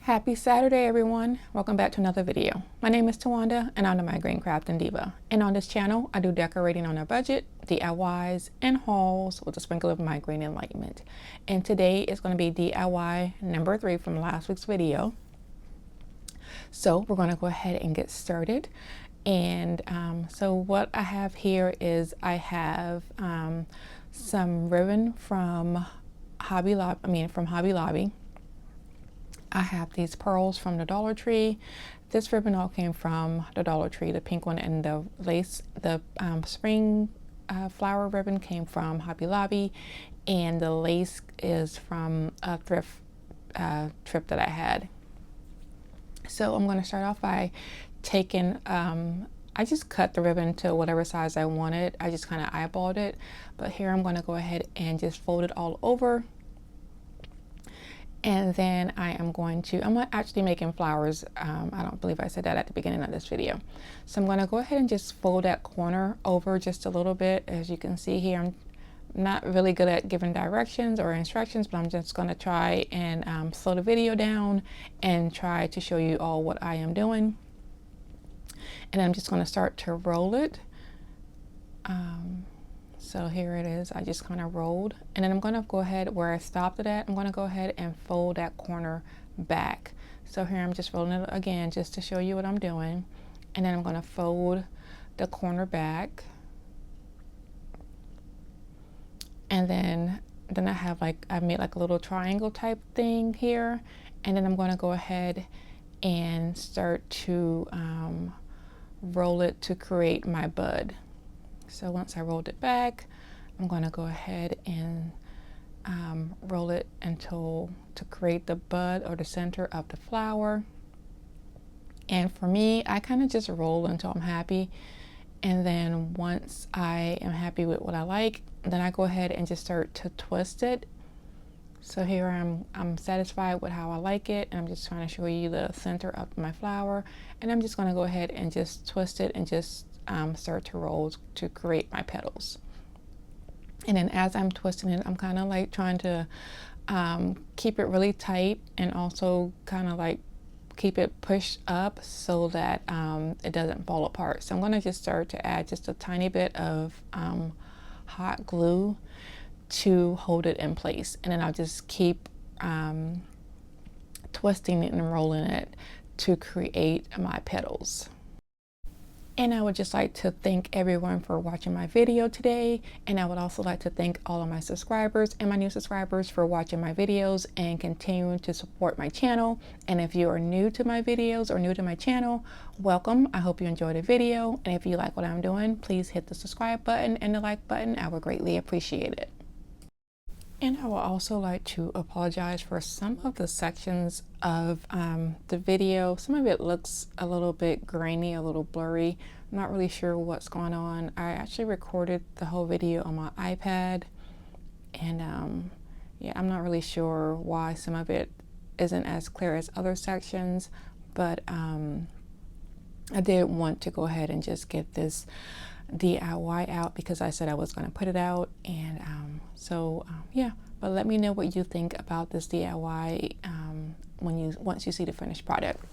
Happy Saturday, everyone. Welcome back to another video. My name is Tawanda and I'm the Migraine Crafting Diva. And on this channel, I do decorating on a budget, DIYs, and hauls with a sprinkle of migraine enlightenment. And today is going to be DIY number 3 from last week's video. So we're going to go ahead and get started. And so what I have here is I have some ribbon from Hobby Lobby. I have these pearls from the Dollar Tree. This ribbon all came from the Dollar Tree, the pink one, and the lace, the spring flower ribbon came from Hobby Lobby, and the lace is from a thrift trip that I had. So I'm going to start off by taking, I just cut the ribbon to whatever size I wanted. I just kind of eyeballed it, but here I'm going to go ahead and just fold it all over. And then I'm actually making flowers. I don't believe I said that at the beginning of this video. So I'm going to go ahead and just fold that corner over just a little bit. As you can see here, I'm not really good at giving directions or instructions, but I'm just going to try and slow the video down and try to show you all what I am doing. And I'm just going to start to roll it. So here it is. I just kind of rolled, and then I'm going to go ahead where I stopped it at. I'm going to go ahead and fold that corner back. So here I'm just rolling it again just to show you what I'm doing, and then I'm going to fold the corner back, and then I have I made like a little triangle type thing here, and then I'm going to go ahead and start to roll it to create my bud. So once I rolled it back, I'm going to go ahead and roll it to create the bud or the center of the flower. And for me, I kind of just roll until I'm happy. And then once I am happy with what I like, then I go ahead and just start to twist it. So here I'm satisfied with how I like it, and I'm just trying to show you the center of my flower. And I'm just going to go ahead and just twist it and just start to roll to create my petals. And then as I'm twisting it, I'm kind of like trying to keep it really tight, and also kind of like keep it pushed up so that it doesn't fall apart. So I'm going to just start to add just a tiny bit of hot glue to hold it in place, and then I'll just keep twisting it and rolling it to create my petals. And I would just like to thank everyone for watching my video today. And I would also like to thank all of my subscribers and my new subscribers for watching my videos and continuing to support my channel. And if you are new to my videos or new to my channel, welcome. I hope you enjoyed the video. And if you like what I'm doing, please hit the subscribe button and the like button. I would greatly appreciate it. And I would also like to apologize for some of the sections of the video. Some of it looks a little bit grainy, a little blurry. I'm not really sure what's going on. I actually recorded the whole video on my iPad, and yeah, I'm not really sure why some of it isn't as clear as other sections, but I did want to go ahead and just get this DIY out because I said I was going to put it out, and yeah, but let me know what you think about this DIY once you see the finished product.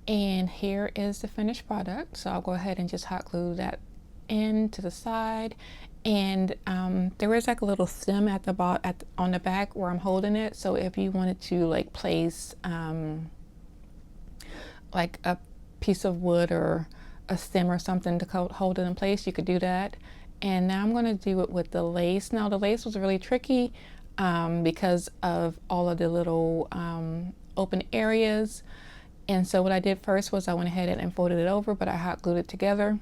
And here is the finished product. So I'll go ahead and just hot glue that in to the side. And there is like a little stem at the bottom, on the back where I'm holding it. So if you wanted to like place like a piece of wood or a stem or something to hold it in place, you could do that. And now I'm going to do it with the lace. Now the lace was really tricky because of all of the little open areas. And so what I did first was I went ahead and folded it over, but I hot glued it together.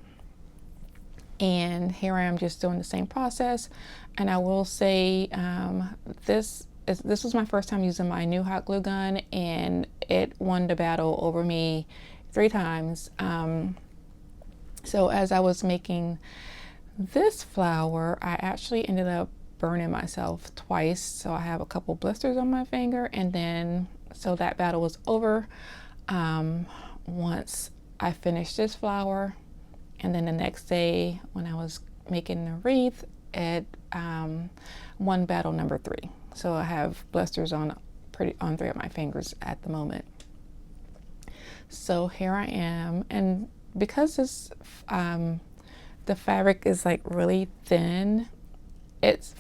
And here I am just doing the same process. And I will say this this was my first time using my new hot glue gun, and it won the battle over me 3 times. So as I was making this flower, I actually ended up burning myself twice. So I have a couple blisters on my finger, and then so that battle was over once I finished this flower. And then the next day when I was making the wreath, it won battle number 3. So I have blisters on 3 of my fingers at the moment. So here I am, and because this the fabric is like really thin, it's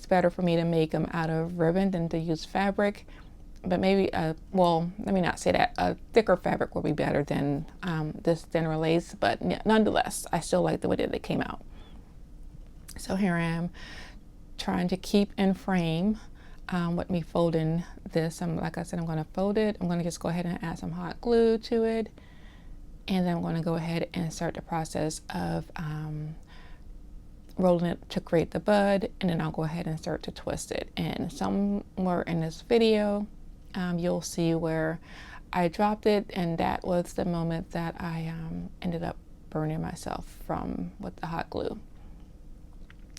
better for me to make them out of ribbon than to use fabric. But maybe well, let me not say that. A thicker fabric will be better than this thinner lace, but nonetheless, I still like the way that they came out. So here I am trying to keep in frame with me folding this. Like I said, I'm going to fold it. I'm going to just go ahead and add some hot glue to it. And then I'm going to go ahead and start the process of rolling it to create the bud. And then I'll go ahead and start to twist it. And somewhere in this video, you'll see where I dropped it. And that was the moment that I ended up burning myself with the hot glue.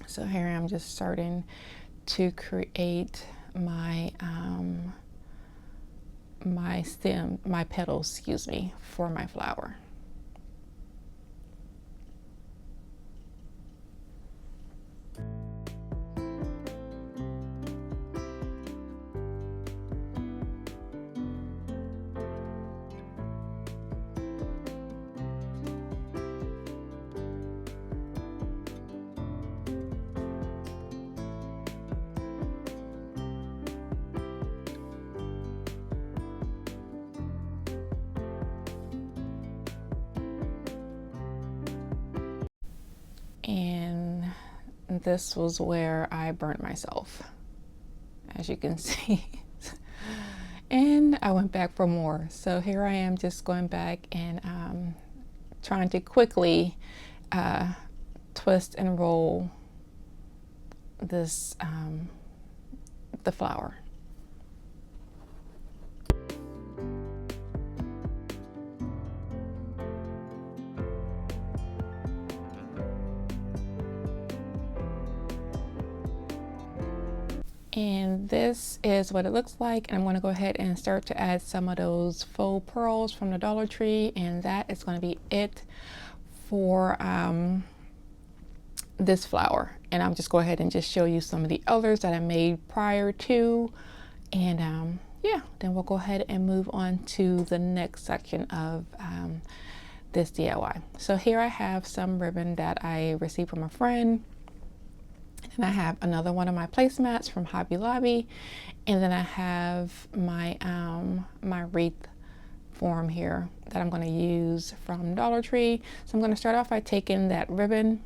So here I'm just starting to create my my petals, for my flower. And this was where I burnt myself, as you can see. And I went back for more. So here I am just going back and trying to quickly twist and roll this the flower. And this is what it looks like. And I'm going to go ahead and start to add some of those faux pearls from the Dollar Tree. And that is going to be it for this flower. And I'll just go ahead and just show you some of the others that I made prior to. And yeah, then we'll go ahead and move on to the next section of this DIY. So here I have some ribbon that I received from a friend. And I have another one of my placemats from Hobby Lobby, and then I have my my wreath form here that I'm going to use from Dollar Tree. So I'm going to start off by taking that ribbon,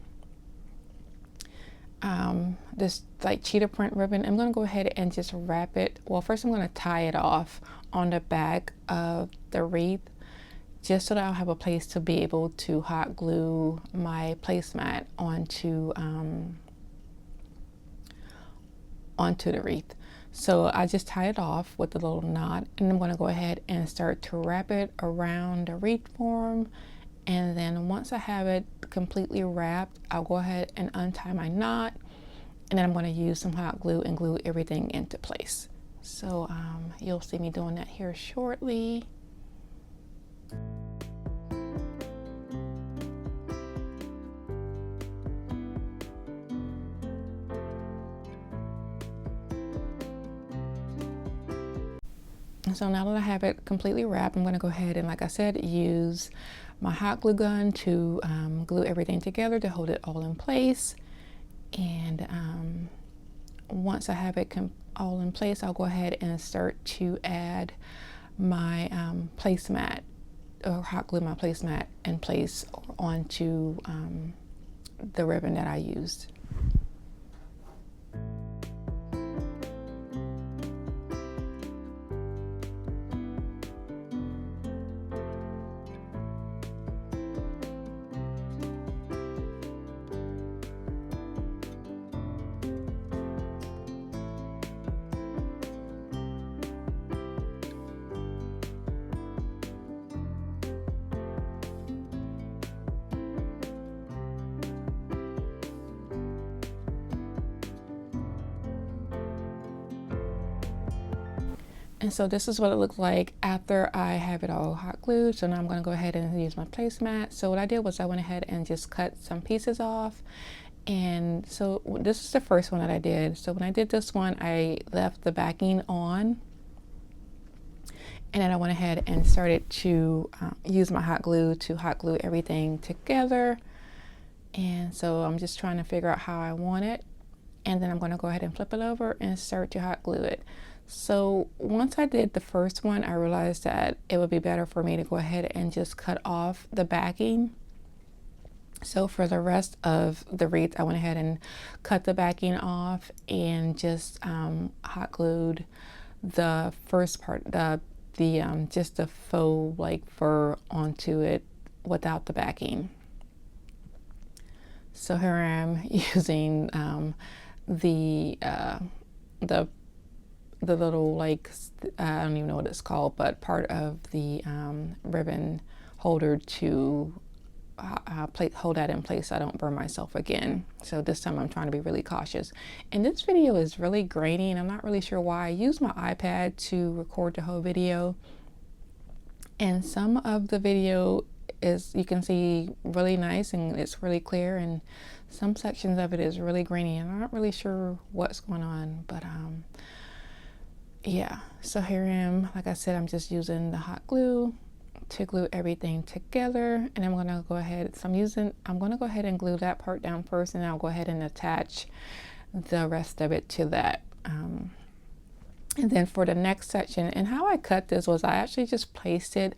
this like cheetah print ribbon. I'm going to go ahead and just wrap it. Well, first I'm going to tie it off on the back of the wreath, just so that I'll have a place to be able to hot glue my placemat onto the wreath. So I just tie it off with a little knot, and I'm going to go ahead and start to wrap it around the wreath form. And then once I have it completely wrapped, I'll go ahead and untie my knot, and then I'm going to use some hot glue and glue everything into place. So you'll see me doing that here shortly. So now that I have it completely wrapped, I'm going to go ahead and, like I said, use my hot glue gun to glue everything together to hold it all in place. And once I have it all in place, I'll go ahead and start to add my placemat, or hot glue my placemat in place onto the ribbon that I used. And so this is what it looked like after I have it all hot glued. So now I'm going to go ahead and use my placemat. So what I did was I went ahead and just cut some pieces off. And so this is the first one that I did. So when I did this one, I left the backing on. And then I went ahead and started to use my hot glue to hot glue everything together. And so I'm just trying to figure out how I want it. And then I'm going to go ahead and flip it over and start to hot glue it. So once I did the first one, I realized that it would be better for me to go ahead and just cut off the backing. So for the rest of the wreath, I went ahead and cut the backing off and just hot glued the first part, just the faux like fur onto it without the backing. So here I am using the little, like, I don't even know what it's called, but part of the ribbon holder to hold that in place so I don't burn myself again. So this time I'm trying to be really cautious. And this video is really grainy, and I'm not really sure why. I used my iPad to record the whole video, and some of the video is, you can see, really nice and it's really clear, and some sections of it is really grainy, and I'm not really sure what's going on, but yeah. So here I am, like I said, I'm just using the hot glue to glue everything together, and I'm gonna go ahead, I'm gonna go ahead and glue that part down first, and I'll go ahead and attach the rest of it to that. And then for the next section, and how I cut this was I actually just placed it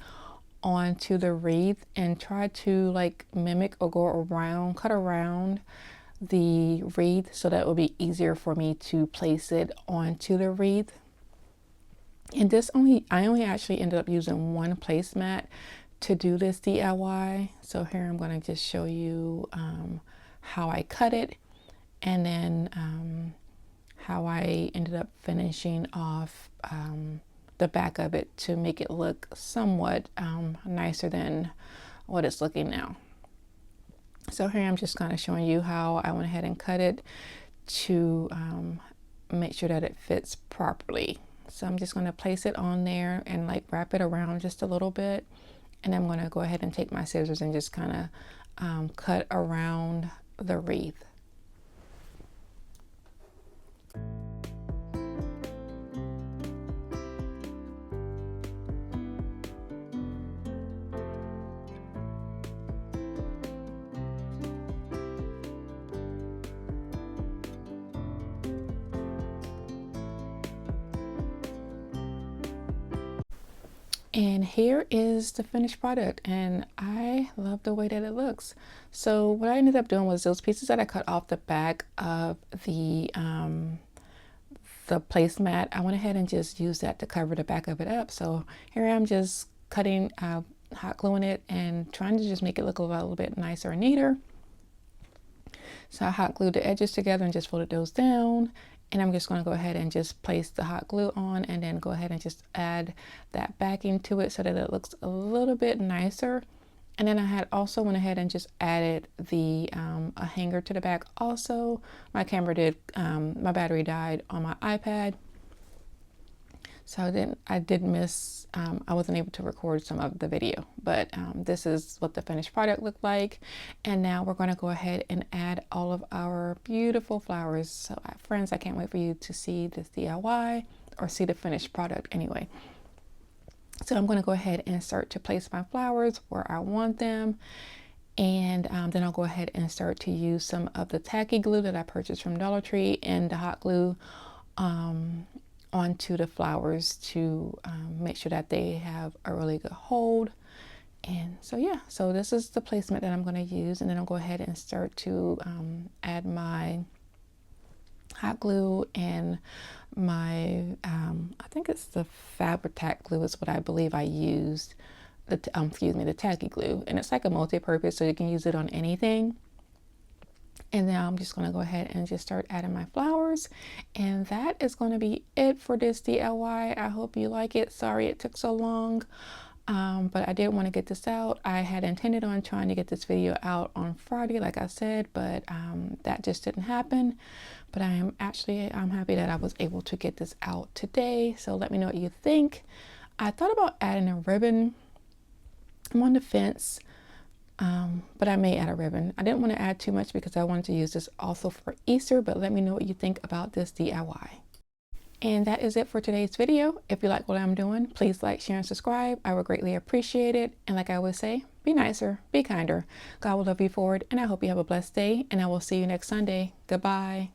onto the wreath and tried to like mimic or go around, cut around the wreath so that it would be easier for me to place it onto the wreath. And I only actually ended up using one placemat to do this DIY. So here I'm going to just show you how I cut it, and then how I ended up finishing off the back of it to make it look somewhat nicer than what it's looking now. So here I'm just kind of showing you how I went ahead and cut it to make sure that it fits properly. So I'm just going to place it on there and like wrap it around just a little bit, and I'm going to go ahead and take my scissors and just kind of cut around the wreath. And here is the finished product, and I love the way that it looks. So what I ended up doing was those pieces that I cut off the back of the placemat, I went ahead and just used that to cover the back of it up. So here I'm just cutting, hot gluing it and trying to just make it look a little bit nicer and neater. So I hot glued the edges together and just folded those down. And I'm just going to go ahead and just place the hot glue on, and then go ahead and just add that backing to it so that it looks a little bit nicer. And then I had also went ahead and just added the a hanger to the back. Also, my battery died on my iPad, so I wasn't able to record some of the video, but this is what the finished product looked like. And now we're going to go ahead and add all of our beautiful flowers. So friends, I can't wait for you to see this DIY, or see the finished product anyway. So I'm going to go ahead and start to place my flowers where I want them. And then I'll go ahead and start to use some of the tacky glue that I purchased from Dollar Tree and the hot glue onto the flowers to make sure that they have a really good hold. And so yeah, so this is the placement that I'm going to use, and then I'll go ahead and start to add my hot glue and my I think it's the Fabri-Tac glue is what I believe I used, the tacky glue, and it's like a multi-purpose, so you can use it on anything. And now I'm just going to go ahead and just start adding my flowers. And that is going to be it for this DIY. I hope you like it. Sorry it took so long. But I did want to get this out. I had intended on trying to get this video out on Friday, like I said, but that just didn't happen. But I'm happy that I was able to get this out today. So let me know what you think. I thought about adding a ribbon. I'm on the fence, but I may add a ribbon. I didn't want to add too much because I wanted to use this also for Easter, but let me know what you think about this DIY. And that is it for today's video. If you like what I'm doing, please like, share, and subscribe. I would greatly appreciate it. And like I always say, be nicer, be kinder. God will love you forward, and I hope you have a blessed day, and I will see you next Sunday. Goodbye.